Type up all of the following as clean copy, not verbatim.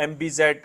MBZ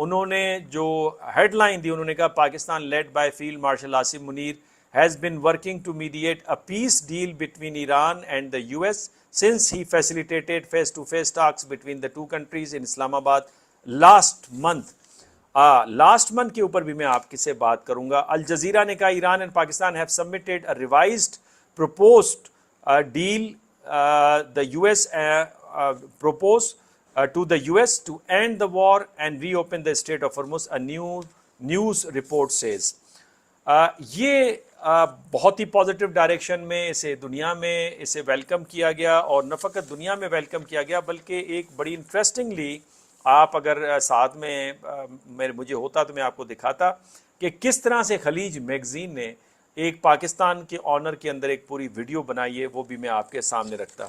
انہوں نے جو ہیڈ لائن دی، انہوں نے کہا Pakistan led by field marshal Asif Munir has been working to mediate a peace deal between Iran and the US since he facilitated face-to-face talks between the two countries in Islamabad last month. Last month کے اوپر بھی میں آپ سے بات کروں گا. Al Jazeera نے کہا Iran and Pakistan have submitted a revised proposed deal the US propose to the US to end the war and reopen the Strait of Hormuz, a new news report says. یہ بہت ہی پازیٹیو ڈائریکشن میں اسے دنیا میں اسے welcome کیا گیا، اور نہ فقط دنیا میں ویلکم کیا گیا بلکہ ایک بڑی انٹرسٹنگلی آپ اگر ساتھ میں مجھے ہوتا تو میں آپ کو دکھاتا کہ کس طرح سے خلیج میگزین نے ایک پاکستان کے آنر کے اندر ایک پوری ویڈیو بنائی ہے، وہ بھی میں آپ کے سامنے رکھتا.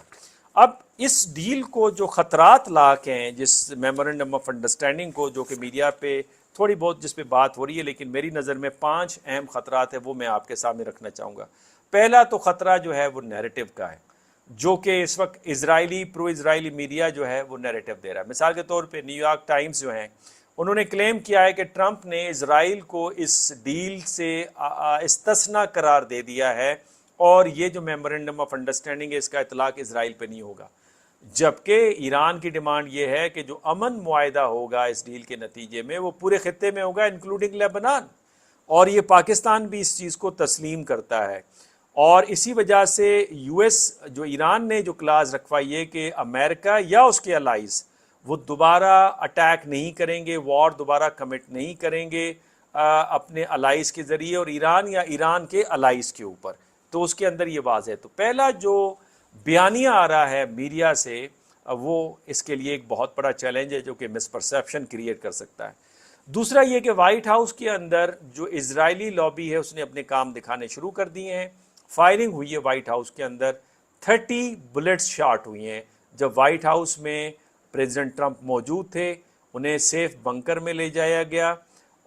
اب اس ڈیل کو جو خطرات لاحق ہیں، جس میمورنڈم آف انڈرسٹینڈنگ کو، جو کہ میڈیا پہ تھوڑی بہت جس پہ بات ہو رہی ہے، لیکن میری نظر میں 5 اہم خطرات ہیں، وہ میں آپ کے سامنے رکھنا چاہوں گا. پہلا تو خطرہ جو ہے وہ نیریٹو کا ہے، جو کہ اس وقت پرو اسرائیلی میڈیا جو ہے وہ نیریٹو دے رہا ہے. مثال کے طور پہ نیو یارک ٹائمز جو ہیں، انہوں نے کلیم کیا ہے کہ ٹرمپ نے اسرائیل کو اس ڈیل سے استثنا قرار دے دیا ہے، اور یہ جو میمورنڈم آف انڈرسٹینڈنگ ہے اس کا اطلاق اسرائیل پہ نہیں ہوگا. جبکہ ایران کی ڈیمانڈ یہ ہے کہ جو امن معاہدہ ہوگا اس ڈیل کے نتیجے میں وہ پورے خطے میں ہوگا انکلوڈنگ لیبنان، اور یہ پاکستان بھی اس چیز کو تسلیم کرتا ہے. اور اسی وجہ سے یو ایس جو ایران نے جو کلاز رکھوائی ہے کہ امریکہ یا اس کے الائز وہ دوبارہ اٹیک نہیں کریں گے، وار دوبارہ کمٹ نہیں کریں گے اپنے الائز کے ذریعے اور ایران یا ایران کے الائز کے اوپر، تو اس کے اندر یہ واضح ہے. تو پہلا جو بیانیہ آ رہا ہے میڈیا سے وہ اس کے لیے ایک بہت بڑا چیلنج ہے جو کہ مس پرسیپشن کریٹ کر سکتا ہے. دوسرا یہ کہ وائٹ ہاؤس کے اندر جو اسرائیلی لابی ہے اس نے اپنے کام دکھانے شروع کر دیے ہیں. فائرنگ ہوئی ہے وائٹ ہاؤس کے اندر، 30 بلٹس شاٹ ہوئی ہیں. جب وائٹ ہاؤس میں پریزیڈنٹ ٹرمپ موجود تھے انہیں سیف بنکر میں لے جایا گیا،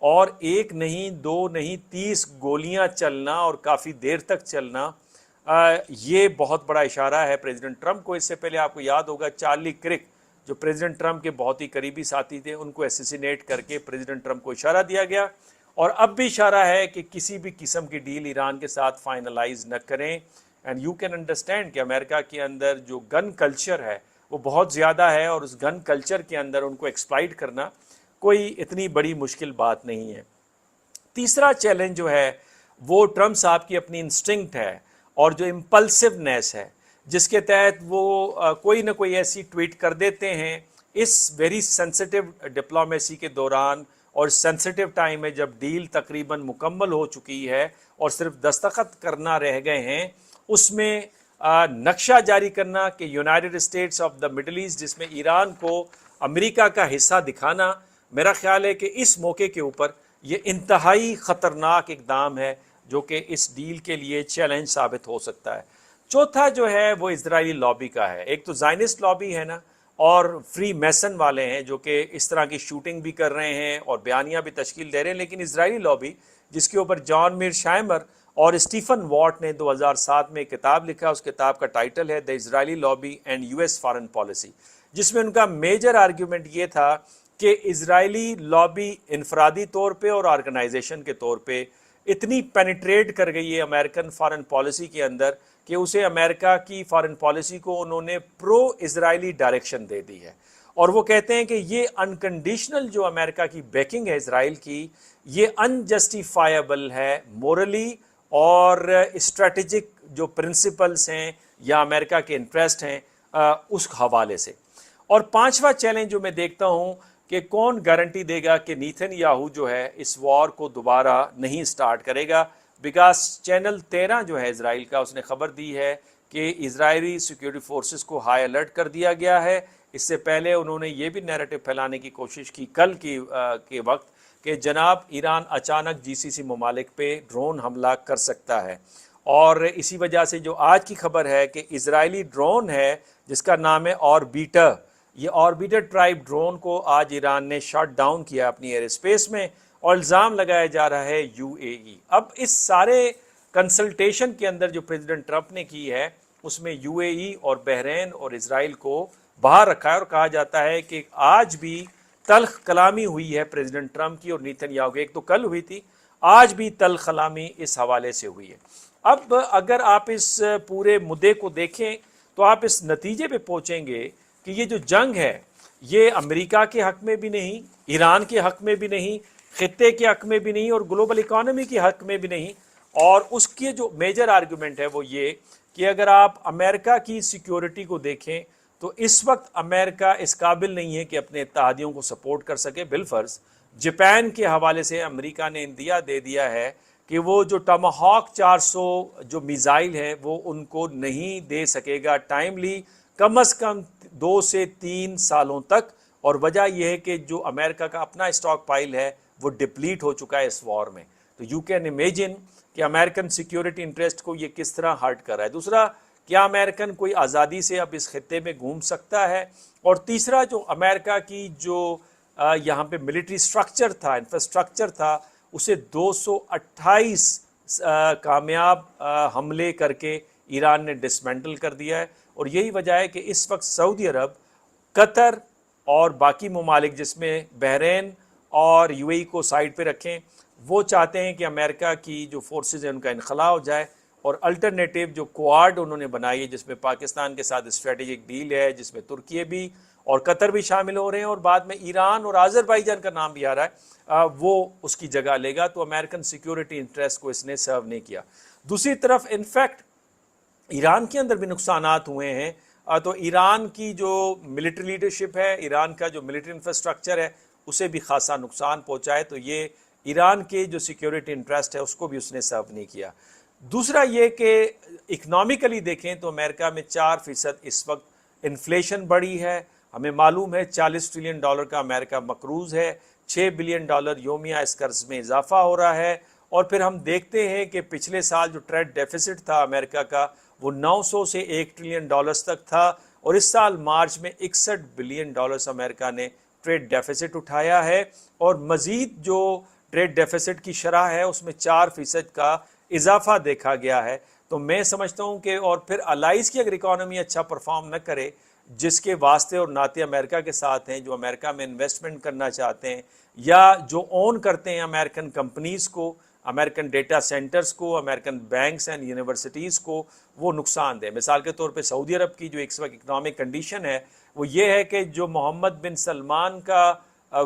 اور 1 نہیں 2 نہیں 30 گولیاں چلنا اور کافی دیر تک چلنا، یہ بہت بڑا اشارہ ہے پریزیڈنٹ ٹرمپ کو. اس سے پہلے آپ کو یاد ہوگا چارلی کرک جو پریزیڈنٹ ٹرمپ کے بہت ہی قریبی ساتھی تھے، ان کو ایسیسینیٹ کر کے پریزیڈنٹ ٹرمپ کو اشارہ دیا گیا، اور اب بھی اشارہ ہے کہ کسی بھی قسم کی ڈیل ایران کے ساتھ فائنلائز نہ کریں. اینڈ یو کین انڈرسٹینڈ کہ امریکہ کے اندر جو گن کلچر ہے وہ بہت زیادہ ہے، اور اس گن کلچر کے اندر ان کو ایکسپلائٹ کرنا کوئی اتنی بڑی مشکل بات نہیں ہے. تیسرا چیلنج جو ہے وہ ٹرمپ صاحب کی اپنی انسٹنکٹ ہے اور جو امپلسونیس ہے، جس کے تحت وہ کوئی نہ کوئی ایسی ٹویٹ کر دیتے ہیں اس ویری سینسٹیو ڈپلومیسی کے دوران، اور سینسٹیو ٹائم ہے جب ڈیل تقریباً مکمل ہو چکی ہے اور صرف دستخط کرنا رہ گئے ہیں. اس میں نقشہ جاری کرنا کہ United States of the Middle East, جس میں ایران کو امریکہ کا حصہ دکھانا، میرا خیال ہے کہ اس موقع کے اوپر یہ انتہائی خطرناک اقدام ہے جو کہ اس ڈیل کے لیے چیلنج ثابت ہو سکتا ہے. چوتھا جو ہے وہ اسرائیلی لابی کا ہے. ایک تو زائنسٹ لابی ہے نا، اور فری میسن والے ہیں جو کہ اس طرح کی شوٹنگ بھی کر رہے ہیں اور بیانیہ بھی تشکیل دے رہے ہیں، لیکن اسرائیلی لابی جس کے اوپر جان میر شائمر اور اسٹیفن واٹ نے 2007 میں ایک کتاب لکھا، اس کتاب کا ٹائٹل ہے the Israeli lobby and U S foreign policy, جس میں ان کا میجر آرگیومنٹ یہ تھا کہ اسرائیلی لابی انفرادی طور پہ اور آرگنائزیشن کے طور پہ اتنی پینیٹریٹ کر گئی ہے امریکن فارن پالیسی کے اندر کہ اسے امریکہ کی فارن پالیسی کو انہوں نے پرو اسرائیلی ڈائریکشن دے دی ہے. اور وہ کہتے ہیں کہ یہ انکنڈیشنل جو امریکہ کی بیکنگ ہے اسرائیل کی، یہ انجسٹیفائبل ہے مورلی اور اسٹریٹجک جو پرنسپلز ہیں یا امریکہ کے انٹرسٹ ہیں اس حوالے سے. اور پانچواں چیلنج جو میں دیکھتا ہوں کہ کون گارنٹی دے گا کہ نیتن یاہو جو ہے اس وار کو دوبارہ نہیں سٹارٹ کرے گا. بیکاز چینل 13 جو ہے اسرائیل کا، اس نے خبر دی ہے کہ اسرائیلی سیکیورٹی فورسز کو ہائی الرٹ کر دیا گیا ہے. اس سے پہلے انہوں نے یہ بھی نیریٹو پھیلانے کی کوشش کی کل کے وقت کہ جناب ایران اچانک جی سی سی ممالک پہ ڈرون حملہ کر سکتا ہے. اور اسی وجہ سے جو آج کی خبر ہے کہ اسرائیلی ڈرون ہے جس کا نام ہے آربیٹر، یہ آربیٹر ٹرائب ڈرون کو آج ایران نے شٹ ڈاؤن کیا اپنی ایئر اسپیس میں، اور الزام لگایا جا رہا ہے یو اے ای. اب اس سارے کنسلٹیشن کے اندر جو پریزیڈنٹ ٹرمپ نے کی ہے اس میں یو اے ای اور بحرین اور اسرائیل کو باہر رکھا ہے، اور کہا جاتا ہے کہ آج بھی تلخ کلامی ہوئی ہے پریزیڈنٹ ٹرمپ کی اور نیتن یاہو کی. ایک تو کل ہوئی تھی, آج بھی تلخ کلامی اس حوالے سے ہوئی ہے. اب اگر آپ اس پورے مدعے کو دیکھیں تو آپ اس نتیجے پہ پہنچیں گے کہ یہ جو جنگ ہے یہ امریکہ کے حق میں بھی نہیں, ایران کے حق میں بھی نہیں, خطے کے حق میں بھی نہیں, اور گلوبل اکانومی کے حق میں بھی نہیں. اور اس کے جو میجر آرگومنٹ ہے وہ یہ کہ اگر آپ امریکہ کی سیکیورٹی کو دیکھیں تو اس وقت امریکہ اس قابل نہیں ہے کہ اپنے اتحادیوں کو سپورٹ کر سکے. بالفرض جاپان کے حوالے سے امریکہ نے اندیا دے دیا ہے کہ وہ جو ٹاماہاک 400 جو میزائل ہیں وہ ان کو نہیں دے سکے گا ٹائملی, کم از کم 2 سے 3 سالوں تک. اور وجہ یہ ہے کہ جو امریکہ کا اپنا اسٹاک پائل ہے وہ ڈپلیٹ ہو چکا ہے اس وار میں. تو یو کین امیجن کہ امریکن سیکیورٹی انٹرسٹ کو یہ کس طرح ہرٹ کر رہا ہے. دوسرا, کیا امریکن کوئی آزادی سے اب اس خطے میں گھوم سکتا ہے؟ اور تیسرا, جو امریکہ کی جو یہاں پہ ملٹری سٹرکچر تھا, انفراسٹرکچر تھا, اسے 228 کامیاب حملے کر کے ایران نے ڈسمینٹل کر دیا ہے. اور یہی وجہ ہے کہ اس وقت سعودی عرب, قطر اور باقی ممالک جس میں بحرین اور یو اے ای کو سائڈ پہ رکھیں, وہ چاہتے ہیں کہ امریکہ کی جو فورسز ہیں ان کا انخلا ہو جائے, اور الٹرنیٹیو جو کوآڈ انہوں نے بنائی ہے جس میں پاکستان کے ساتھ اسٹریٹجک ڈیل ہے, جس میں ترکیے بھی اور قطر بھی شامل ہو رہے ہیں, اور بعد میں ایران اور آذربائیجان کا نام بھی آ رہا ہے, وہ اس کی جگہ لے گا. تو امریکن سیکیورٹی انٹرسٹ کو اس نے سرو نہیں کیا. دوسری طرف انفیکٹ ایران کے اندر بھی نقصانات ہوئے ہیں. تو ایران کی جو ملٹری لیڈرشپ ہے, ایران کا جو ملٹری انفراسٹرکچر ہے, اسے بھی خاصا نقصان پہنچا ہے. تو یہ ایران کے جو سیکیورٹی انٹرسٹ ہے اس کو بھی اس نے سرو نہیں کیا. دوسرا یہ کہ اکنامکلی دیکھیں تو امریکہ میں 4% اس وقت انفلیشن بڑھی ہے. ہمیں معلوم ہے $40 ٹریلین کا امریکہ مقروض ہے, $6 بلین یومیہ اس قرض میں اضافہ ہو رہا ہے. اور پھر ہم دیکھتے ہیں کہ پچھلے سال جو ٹریڈ ڈیفیسٹ تھا امریکہ کا وہ $900 سے $1 ٹریلین تک تھا, اور اس سال مارچ میں $61 بلین امریکہ نے ٹریڈ ڈیفیسٹ اٹھایا ہے. اور مزید جو ٹریڈ ڈیفیسٹ کی شرح ہے اس میں 4% کا اضافہ دیکھا گیا ہے. تو میں سمجھتا ہوں کہ اور پھر الائز کی اگر اکانومی اچھا پرفارم نہ کرے, جس کے واسطے اور ناطے امریکہ کے ساتھ ہیں, جو امریکہ میں انویسٹمنٹ کرنا چاہتے ہیں یا جو اون کرتے ہیں امریکن کمپنیز کو, امریکن ڈیٹا سینٹرز کو, امریکن بینکس اینڈ یونیورسٹیز کو, وہ نقصان دیں. مثال کے طور پہ سعودی عرب کی جو ایک وقت اکنامک کنڈیشن ہے وہ یہ ہے کہ جو محمد بن سلمان کا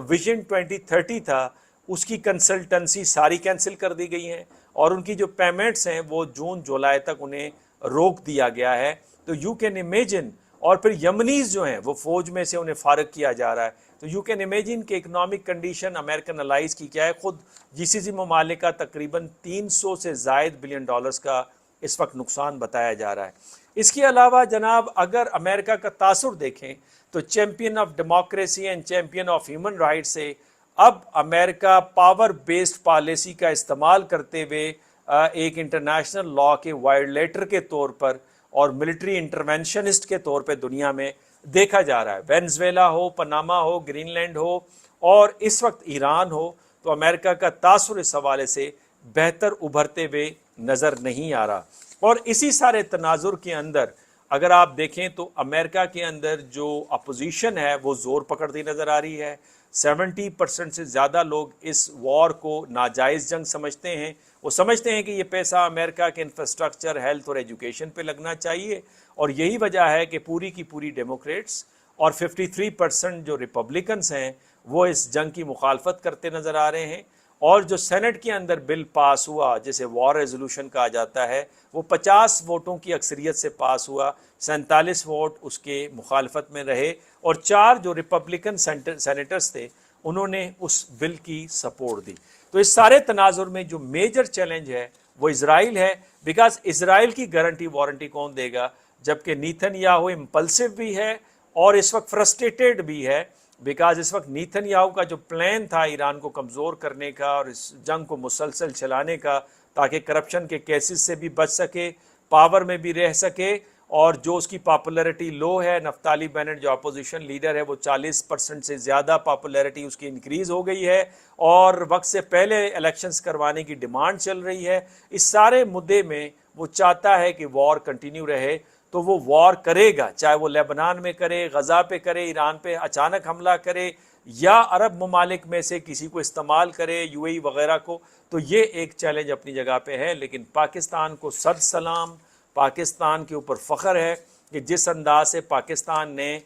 ویژن 2030 تھا اس کی کنسلٹنسی ساری کینسل کر دی گئی ہیں, اور ان کی جو پیمنٹس ہیں وہ جون جولائی تک انہیں روک دیا گیا ہے. تو یو کین امیجن, اور پھر یمنیز جو ہیں وہ فوج میں سے انہیں فارغ کیا جا رہا ہے. تو یو کین امیجن کہ اکنامک کنڈیشن امریکن الائز کی کیا ہے. خود جی سی سی ممالک کا تقریباً $300 سے زائد بلین کا اس وقت نقصان بتایا جا رہا ہے. اس کے علاوہ جناب اگر امریکہ کا تاثر دیکھیں تو champion of democracy and champion of human rights سے اب امریکہ پاور بیسڈ پالیسی کا استعمال کرتے ہوئے ایک انٹرنیشنل لا کے وائلیٹر کے طور پر اور ملٹری انٹرونشنسٹ کے طور پہ دنیا میں دیکھا جا رہا ہے. وینزویلا ہو, پناما ہو, گرین لینڈ ہو اور اس وقت ایران ہو, تو امریکہ کا تاثر اس حوالے سے بہتر ابھرتے ہوئے نظر نہیں آ رہا. اور اسی سارے تناظر کے اندر اگر آپ دیکھیں تو امریکہ کے اندر جو اپوزیشن ہے وہ زور پکڑتی نظر آ رہی ہے. 70% سے زیادہ لوگ اس وار کو ناجائز جنگ سمجھتے ہیں. وہ سمجھتے ہیں کہ یہ پیسہ امریکہ کے انفراسٹرکچر, ہیلتھ اور ایجوکیشن پہ لگنا چاہیے, اور یہی وجہ ہے کہ پوری کی پوری ڈیموکریٹس اور 53% جو ریپبلکنز ہیں وہ اس جنگ کی مخالفت کرتے نظر آ رہے ہیں. اور جو سینٹ کے اندر بل پاس ہوا جسے وار ریزولوشن کہا جاتا ہے وہ 50 ووٹوں کی اکثریت سے پاس ہوا, 47 ووٹ اس کے مخالفت میں رہے, اور 4 جو ریپبلکن سینیٹرز تھے انہوں نے اس بل کی سپورٹ دی. تو اس سارے تناظر میں جو میجر چیلنج ہے وہ اسرائیل ہے, بیکاز اسرائیل کی گارنٹی وارنٹی کون دے گا, جبکہ نیتن یاہو امپلسو بھی ہے اور اس وقت فرسٹریٹڈ بھی ہے, بیکاز اس وقت نیتن یاہو کا جو پلان تھا ایران کو کمزور کرنے کا اور اس جنگ کو مسلسل چلانے کا تاکہ کرپشن کے کیسز سے بھی بچ سکے, پاور میں بھی رہ سکے, اور جو اس کی پاپولیرٹی لو ہے, نفتالی بینٹ جو اپوزیشن لیڈر ہے وہ 40% سے زیادہ پاپولیرٹی اس کی انکریز ہو گئی ہے, اور وقت سے پہلے الیکشنز کروانے کی ڈیمانڈ چل رہی ہے. اس سارے مدعے میں وہ چاہتا ہے کہ وار کنٹینیو رہے, تو وہ وار کرے گا, چاہے وہ لیبنان میں کرے, غزہ پہ کرے, ایران پہ اچانک حملہ کرے, یا عرب ممالک میں سے کسی کو استعمال کرے، یو اے ای وغیرہ کو، تو یہ ایک چیلنج اپنی جگہ پہ ہے۔ لیکن پاکستان کو صد سلام، پاکستان کے اوپر فخر ہے کہ جس انداز سے پاکستان نے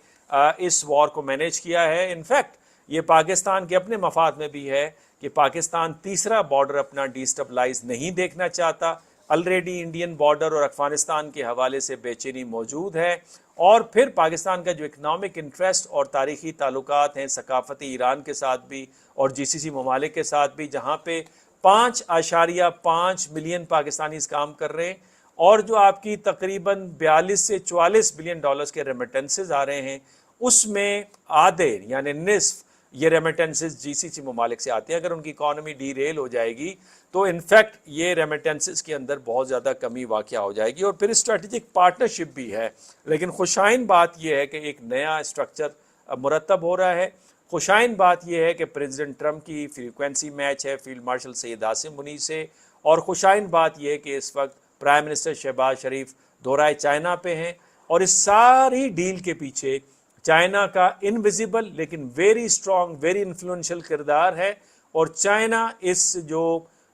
اس وار کو مینیج کیا ہے۔ انفیکٹ یہ پاکستان کے اپنے مفاد میں بھی ہے کہ پاکستان تیسرا بارڈر اپنا ڈیسٹیبلائز نہیں دیکھنا چاہتا۔ آلریڈی انڈین بارڈر اور افغانستان کے حوالے سے بے چینی موجود ہے، اور پھر پاکستان کا جو اکنامک انٹرسٹ اور تاریخی تعلقات ہیں ثقافتی ایران کے ساتھ بھی اور جی سی سی ممالک کے ساتھ بھی، جہاں پہ 5.5 ملین پاکستانیز کام کر رہے ہیں، اور جو آپ کی تقریباً 42 سے 44 بلین ڈالرز کے ریمیٹنسز آ رہے ہیں، اس میں آدھے یعنی نصف یہ ریمیٹنسز جی سی سی ممالک سے آتے ہیں۔ اگر ان کی اکانومی ڈی ریل ہو جائے گی تو انفیکٹ یہ ریمیٹنسز کے اندر بہت زیادہ کمی واقع ہو جائے گی، اور پھر اسٹریٹجک پارٹنرشپ بھی ہے۔ لیکن خوشائن بات یہ ہے کہ ایک نیا اسٹرکچر مرتب ہو رہا ہے۔ خوشائن بات یہ ہے کہ پریزیڈنٹ ٹرمپ کی فریکوینسی میچ ہے فیلڈ مارشل سید عاصم منیر سے، اور خوشائن بات یہ ہے کہ اس وقت پرائم منسٹر شہباز شریف دورہ چائنا پہ ہیں، اور اس ساری ڈیل کے پیچھے چائنا کا انویزیبل لیکن ویری اسٹرانگ، ویری انفلوئنشل کردار ہے، اور چائنا اس جو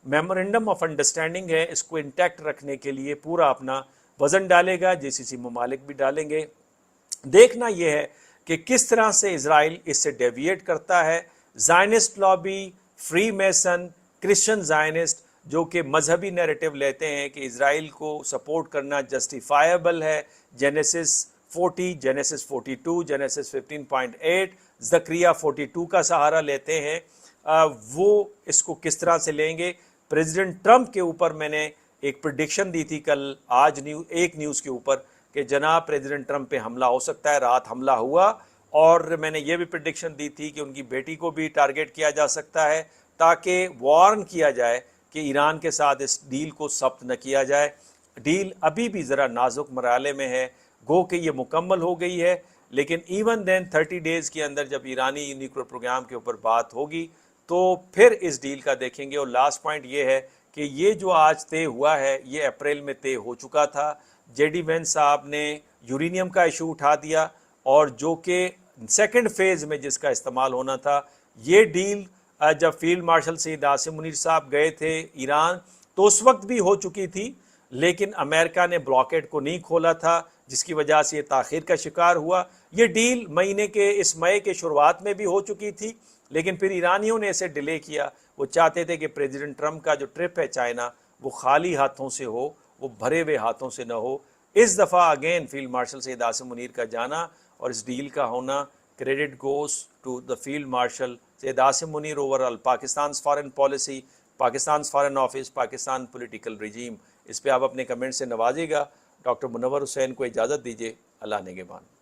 میمورنڈم آف انڈرسٹینڈنگ ہے اس کو انٹیکٹ رکھنے کے لیے پورا اپنا وزن ڈالے گا، جی سی سی ممالک بھی ڈالیں گے۔ دیکھنا یہ ہے کہ کس طرح سے اسرائیل اس سے ڈیویٹ کرتا ہے۔ زائنسٹ لابی، فری میسن، کرسچن زائنسٹ جو کہ مذہبی نیریٹو لیتے ہیں کہ اسرائیل کو سپورٹ کرنا جسٹیفائیبل ہے، جینیسس 40، جینیسس 42، جینیسس 15.8، زکریا 42 کا سہارا لیتے ہیں، وہ اس کو کس طرح سے لیں گے۔ پریزیڈنٹ ٹرمپ کے اوپر میں نے ایک پریڈکشن دی تھی کل آج ایک نیوز کے اوپر کہ جناب پریزیڈنٹ ٹرمپ پہ حملہ ہو سکتا ہے، رات حملہ ہوا، اور میں نے یہ بھی پریڈکشن دی تھی کہ ان کی بیٹی کو بھی ٹارگٹ کیا جا سکتا ہے تاکہ وارن کیا جائے کہ ایران کے ساتھ اس ڈیل کو ضبط نہ کیا جائے۔ ڈیل ابھی بھی ذرا نازک مرحلے میں ہے، گو کہ یہ مکمل ہو گئی ہے، لیکن ایون دین 30 ڈیز کے اندر جب ایرانی نیوکلیر پروگرام کے اوپر بات ہوگی تو پھر اس ڈیل کا دیکھیں گے۔ اور لاسٹ پوائنٹ یہ ہے کہ یہ جو آج طے ہوا ہے یہ اپریل میں طے ہو چکا تھا۔ جے ڈی وینس صاحب نے یورینیم کا ایشو اٹھا دیا، اور جو کہ سیکنڈ فیز میں جس کا استعمال ہونا تھا، یہ ڈیل جب فیلڈ مارشل سید عاصم منیر صاحب گئے تھے ایران تو اس وقت بھی ہو چکی تھی، لیکن امریکہ نے بلاکیڈ کو نہیں کھولا تھا، جس کی وجہ سے یہ تاخیر کا شکار ہوا۔ یہ ڈیل اس مئی کے شروعات میں بھی ہو چکی تھی، لیکن پھر ایرانیوں نے اسے ڈیلے کیا۔ وہ چاہتے تھے کہ پریزیڈنٹ ٹرمپ کا جو ٹرپ ہے چائنا وہ خالی ہاتھوں سے ہو، وہ بھرے ہوئے ہاتھوں سے نہ ہو۔ اس دفعہ again field marshal Syed Asim Munir کا جانا اور اس ڈیل کا ہونا، credit goes to the field marshal Syed Asim Munir overall Pakistan foreign policy, Pakistan foreign office, Pakistan political regime. اس پہ آپ اپنے کمنٹ سے نوازے گا۔ ڈاکٹر منور حسین کو اجازت دیجیے، اللہ نگہبان۔